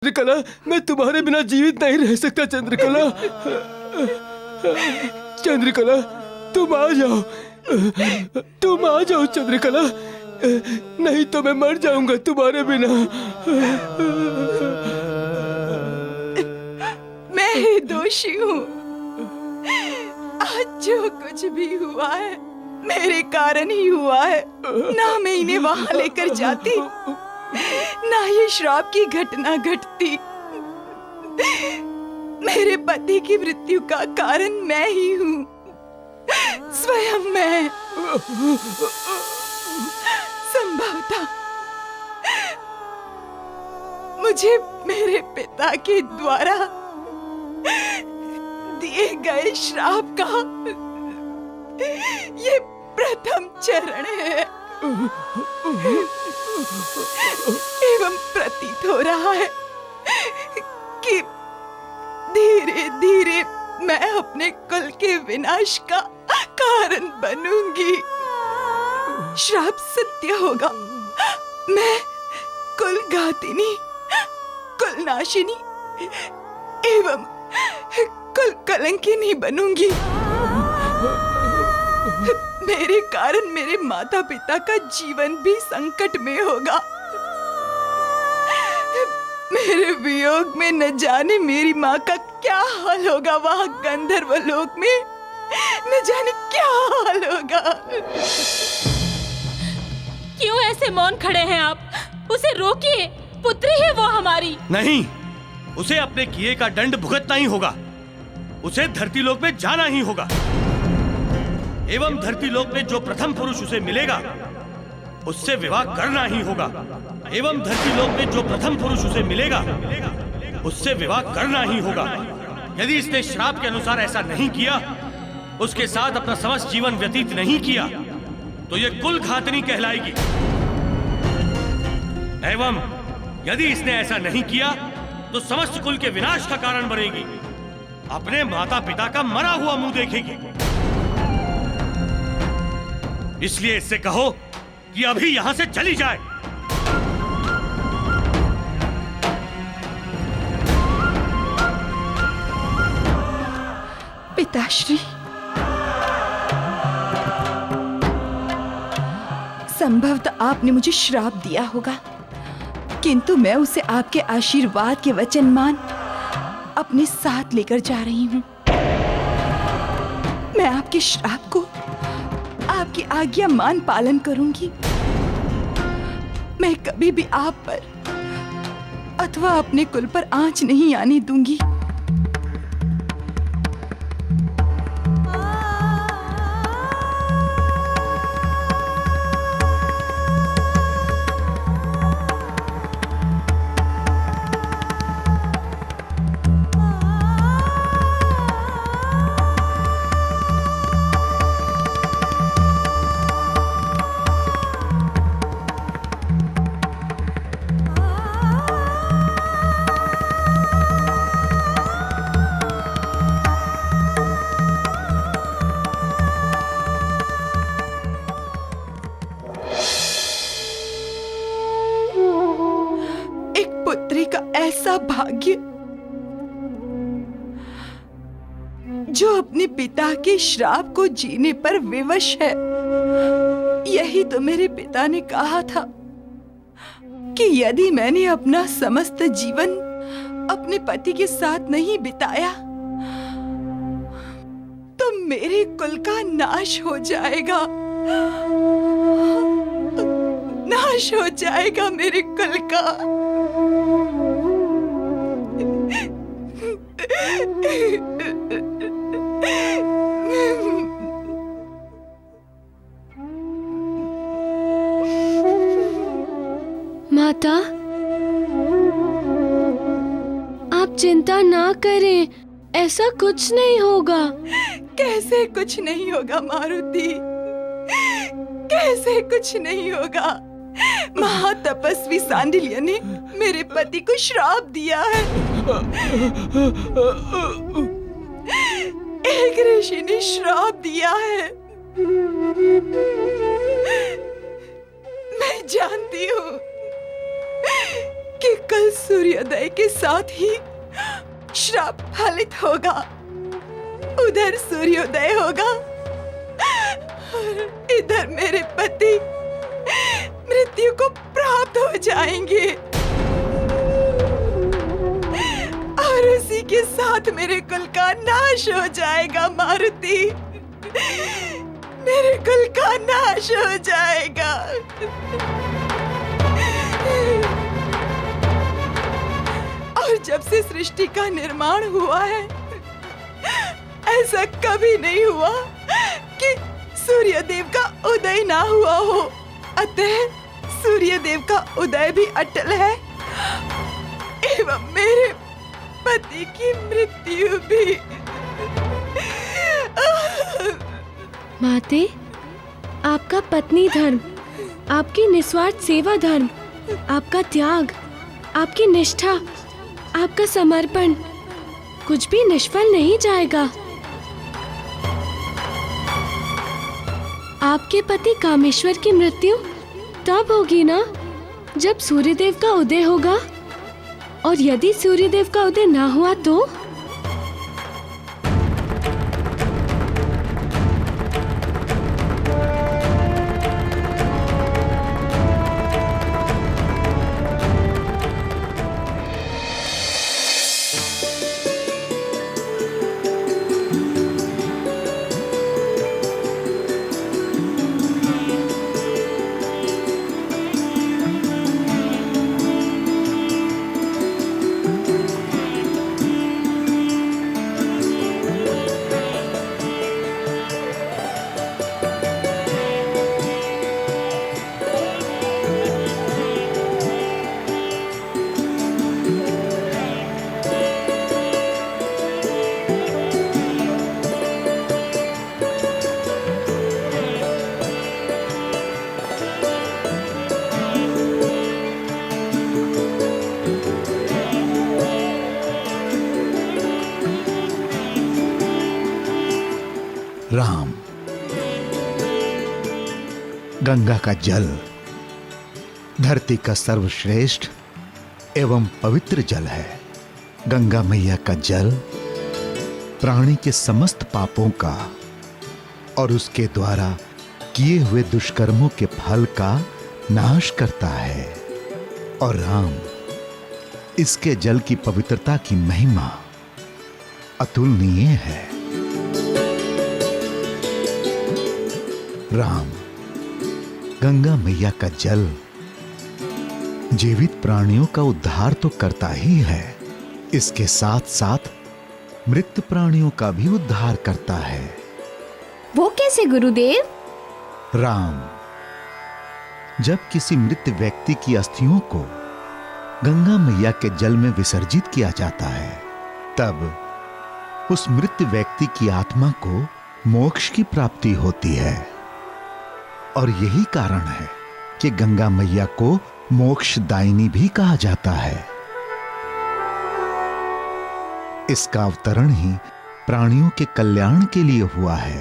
चंद्रकला, मैं तुम्हारे बिना जीवित नहीं रह सकता। चंद्रकला, चंद्रकला, तुम आ जाओ, तुम आ जाओ चंद्रकला, नहीं तो मैं मर जाऊंगा तुम्हारे बिना। मैं ही दोषी हूँ। आज जो कुछ भी हुआ है मेरे कारण ही हुआ है। ना मैं इन्हें वहां लेकर जाती, ना ये श्राप की घटना घटती। मेरे पति की मृत्यु का कारण मैं ही हूँ, स्वयं मैं। संभवतः मुझे मेरे पिता के द्वारा दिए गए श्राप का ये प्रथम चरण है, एवं प्रतीत हो रहा है कि धीरे धीरे मैं अपने कुल के विनाश का कारण बनूंगी। श्राप सत्य होगा। मैं कुल घातिनी, कुल नाशिनी एवं कुल कलंकिनी बनूंगी। मेरे कारण मेरे माता पिता का जीवन भी संकट में होगा। मेरे वियोग में न जाने मेरी माँ का क्या हाल होगा। वहाँ गंधर्व लोक में न जाने क्या हाल होगा। क्यों ऐसे मौन खड़े हैं आप? उसे रोकिए, पुत्री है वो हमारी। नहीं, उसे अपने किए का दंड भुगतना ही होगा। उसे धरती लोक में जाना ही होगा, एवं धरती लोक में जो प्रथम पुरुष उसे मिलेगा उससे विवाह करना ही होगा। एवं धरती लोक में जो प्रथम पुरुष उसे मिलेगा उससे विवाह करना ही होगा। यदि इसने श्राप के अनुसार ऐसा नहीं किया, उसके साथ अपना समस्त जीवन व्यतीत नहीं किया, तो ये कुल घातनी कहलाएगी। एवं यदि इसने ऐसा नहीं किया तो समस्त कुल के विनाश का कारण बनेगी। अपने माता पिता का मरा हुआ मुंह देखेगी। इसलिए इससे कहो कि अभी यहां से चली जाए। पिताश्री, संभवतः आपने मुझे श्राप दिया होगा, किंतु मैं उसे आपके आशीर्वाद के वचन मान अपने साथ लेकर जा रही हूँ। मैं आपके श्राप को आपकी आज्ञा मान पालन करूंगी। मैं कभी भी आप पर अथवा अपने कुल पर आंच नहीं आने दूंगी। ऐसा भाग्य जो अपने पिता के श्राप को जीने पर विवश है। यही तो मेरे पिता ने कहा था कि यदि मैंने अपना समस्त जीवन अपने पति के साथ नहीं बिताया तो मेरे कुल का नाश हो जाएगा। नाश हो जाएगा मेरे कुल का। माता, आप चिंता ना करें, ऐसा कुछ नहीं होगा। कैसे कुछ नहीं होगा मारुति? कैसे कुछ नहीं होगा? महातपस्वी सांडिल्य ने मेरे पति को श्राप दिया है। एक ऋषि ने श्राप दिया है। मैं जानती हूँ कि कल सूर्योदय के साथ ही श्राप फलित होगा। उधर सूर्योदय होगा और इधर मेरे पति मृत्यु को प्राप्त हो जाएंगे और उसी के साथ मेरे कुल का नाश हो जाएगा। मारुति, मेरे कुल का नाश हो जाएगा। और जब से सृष्टि का निर्माण हुआ है, ऐसा कभी नहीं हुआ कि सूर्यदेव का उदय ना हुआ हो। अतः सूर्यदेव का उदय भी अटल है एवं मेरे पति की मृत्यु भी। माते, आपका पत्नी धर्म, आपकी निस्वार्थ सेवा धर्म, आपका त्याग, आपकी निष्ठा, आपका समर्पण कुछ भी निष्फल नहीं जाएगा। आपके पति कामेश्वर की मृत्यु तब होगी ना जब सूर्यदेव का उदय होगा, और यदि सूर्यदेव का उदय ना हुआ तो? राम, गंगा का जल धरती का सर्वश्रेष्ठ एवं पवित्र जल है। गंगा मैया का जल प्राणी के समस्त पापों का और उसके द्वारा किए हुए दुष्कर्मों के फल का नाश करता है। और राम, इसके जल की पवित्रता की महिमा अतुलनीय है। राम, गंगा मैया का जल जीवित प्राणियों का उद्धार तो करता ही है, इसके साथ साथ मृत प्राणियों का भी उद्धार करता है। वो कैसे गुरुदेव? राम, जब किसी मृत व्यक्ति की अस्थियों को गंगा मैया के जल में विसर्जित किया जाता है, तब उस मृत व्यक्ति की आत्मा को मोक्ष की प्राप्ति होती है। और यही कारण है कि गंगा मैया को मोक्षदायिनी भी कहा जाता है। इसका अवतरण ही प्राणियों के कल्याण के लिए हुआ है।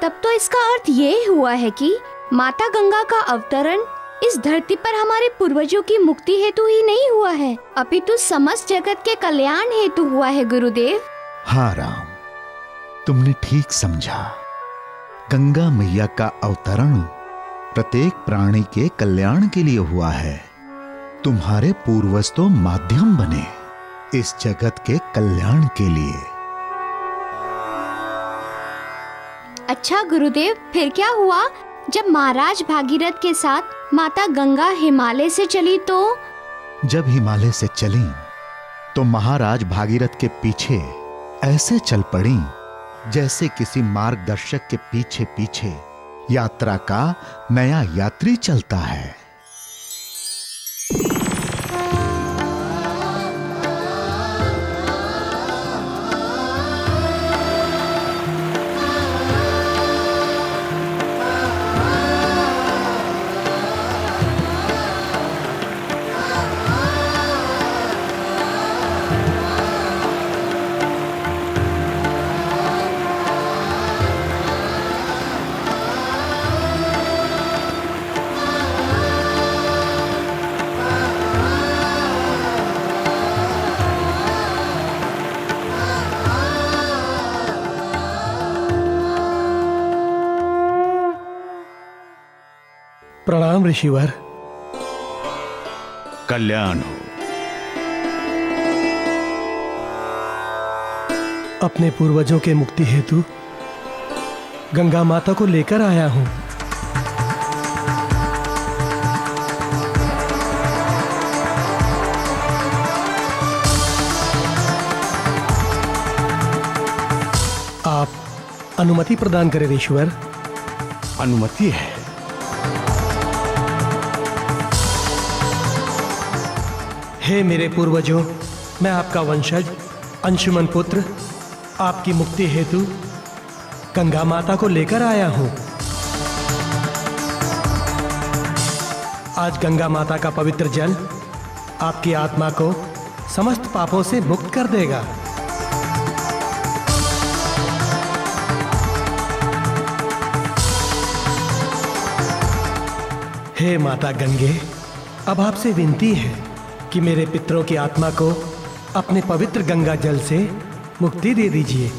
तब तो इसका अर्थ ये हुआ है कि माता गंगा का अवतरण इस धरती पर हमारे पूर्वजों की मुक्ति हेतु ही नहीं हुआ है, अपितु समस्त जगत के कल्याण हेतु हुआ है गुरुदेव। हाँ राम, तुमने ठीक समझा। गंगा मैया का अवतरण प्रत्येक प्राणी के कल्याण के लिए हुआ है। तुम्हारे पूर्वज तो माध्यम बने इस जगत के कल्याण के लिए। अच्छा गुरुदेव, फिर क्या हुआ जब महाराज भागीरथ के साथ माता गंगा हिमालय से चली तो? जब हिमालय से चली तो महाराज भागीरथ के पीछे ऐसे चल पड़ी जैसे किसी मार्गदर्शक के पीछे पीछे यात्रा का नया यात्री चलता है। प्रणाम ऋषिवर। कल्याण हो। अपने पूर्वजों के मुक्ति हेतु गंगा माता को लेकर आया हूं। आप अनुमति प्रदान करें ऋषिवर। अनुमति है। हे मेरे पूर्वजों, मैं आपका वंशज अंशुमन पुत्र आपकी मुक्ति हेतु गंगा माता को लेकर आया हूं। आज गंगा माता का पवित्र जल आपकी आत्मा को समस्त पापों से मुक्त कर देगा। हे माता गंगे, अब आपसे विनती है कि मेरे पितरों की आत्मा को अपने पवित्र गंगा जल से मुक्ति दे दीजिए।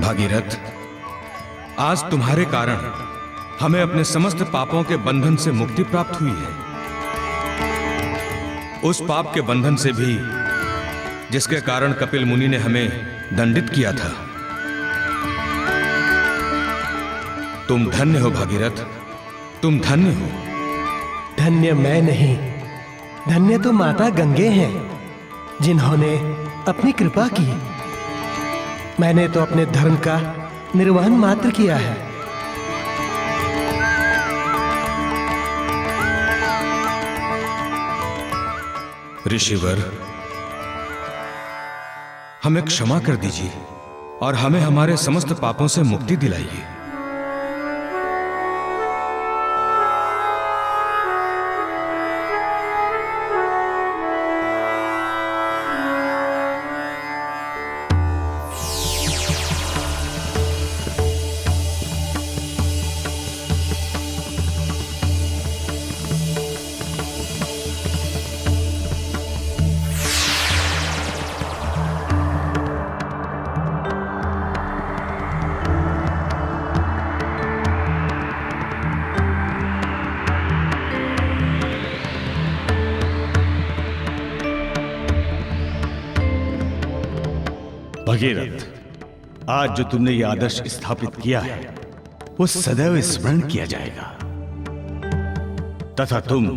भागीरथ, आज तुम्हारे कारण हमें अपने समस्त पापों के बंधन से मुक्ति प्राप्त हुई है। उस पाप के बंधन से भी जिसके कारण कपिल मुनि ने हमें दंडित किया था। तुम धन्य हो भागीरथ, तुम धन्य हो। धन्य मैं नहीं, धन्य तो माता गंगे हैं, जिन्होंने अपनी कृपा की। मैंने तो अपने धर्म का निर्वहन मात्र किया है। ऋषिवर, हमें क्षमा कर दीजिए और हमें हमारे समस्त पापों से मुक्ति दिलाइए। भगीरथ, आज जो तुमने ये आदर्श स्थापित किया है वो सदैव स्मरण किया जाएगा तथा तुम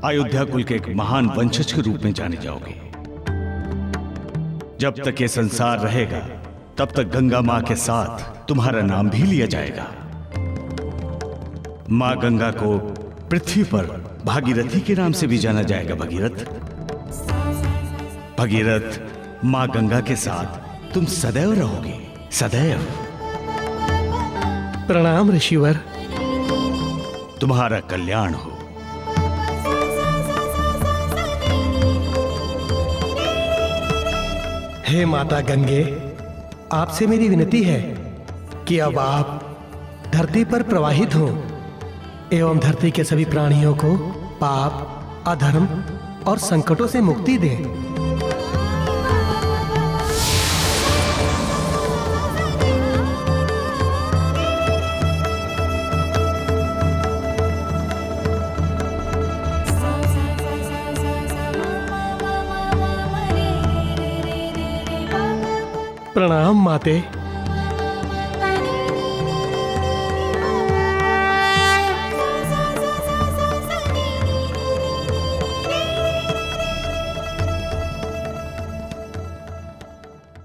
अयोध्या कुल के एक महान वंशज के रूप में जाने जाओगे। जब तक ये संसार रहेगा तब तक गंगा मां के साथ तुम्हारा नाम भी लिया जाएगा। मां गंगा को पृथ्वी पर भागीरथी के नाम से भी जाना जाएगा। भगीरथ, भगीरथ, मां गंगा के साथ तुम सदैव रहोगे, सदैव। प्रणाम ऋषिवर। तुम्हारा कल्याण हो। हे माता गंगे, आपसे मेरी विनती है कि अब आप धरती पर प्रवाहित हो एवं धरती के सभी प्राणियों को पाप, अधर्म और संकटों से मुक्ति दे। प्रणाम माते।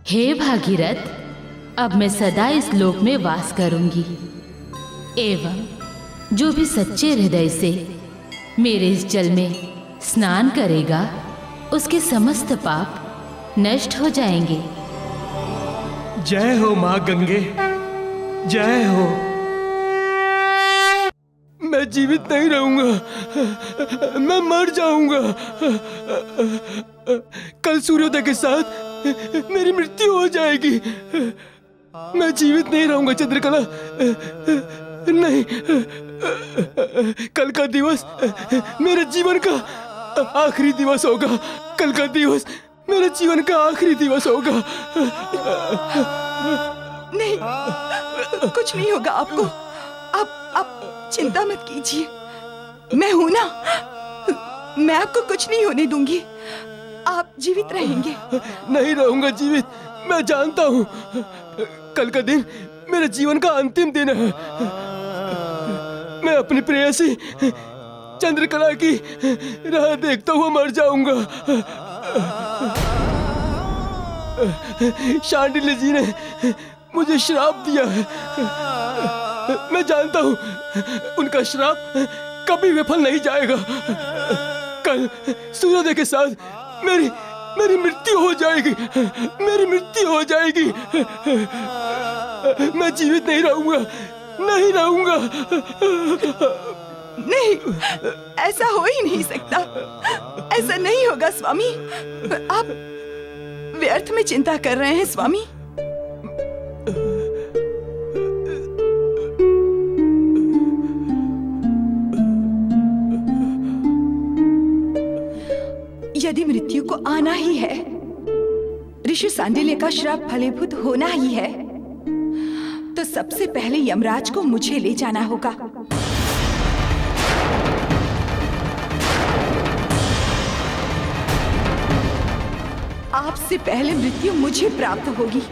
हे भागीरथ, अब मैं सदा इस लोक में वास करूंगी एवं जो भी सच्चे हृदय से मेरे इस जल में स्नान करेगा उसके समस्त पाप नष्ट हो जाएंगे। जय हो माँ गंगे, जय हो। मैं जीवित नहीं रहूंगा, मैं मर जाऊंगा। कल सूर्योदय के साथ मेरी मृत्यु हो जाएगी। मैं जीवित नहीं रहूंगा चंद्रकला, नहीं। कल का दिवस मेरे जीवन का आखिरी दिवस होगा। कल का दिवस मेरे जीवन का आखिरी दिवस होगा। नहीं, कुछ नहीं होगा आपको। आप चिंता मत कीजिए, मैं हूं ना। मैं आपको कुछ नहीं होने दूंगी। आप जीवित रहेंगे। नहीं रहूंगा जीवित, मैं जानता हूं। कल का दिन मेरे जीवन का अंतिम दिन है। मैं अपनी प्रेयसी चंद्रकला की राह देखता हुआ मर जाऊंगा। शांडिल्य जी ने मुझे श्राप दिया है। मैं जानता हूं उनका श्राप कभी विफल नहीं जाएगा। कल सूर्योदय के साथ मेरी मृत्यु हो जाएगी। मेरी मृत्यु हो जाएगी। मैं जीवित नहीं रहूंगा, नहीं रहूंगा। नहीं, ऐसा हो ही नहीं सकता। ऐसा नहीं होगा स्वामी। आप व्यर्थ में चिंता कर रहे हैं स्वामी। यदि मृत्यु को आना ही है, ऋषि सांडिल्य का श्राप फलीभूत होना ही है, तो सबसे पहले यमराज को मुझे ले जाना होगा। आपसे पहले मृत्यु मुझे प्राप्त होगी।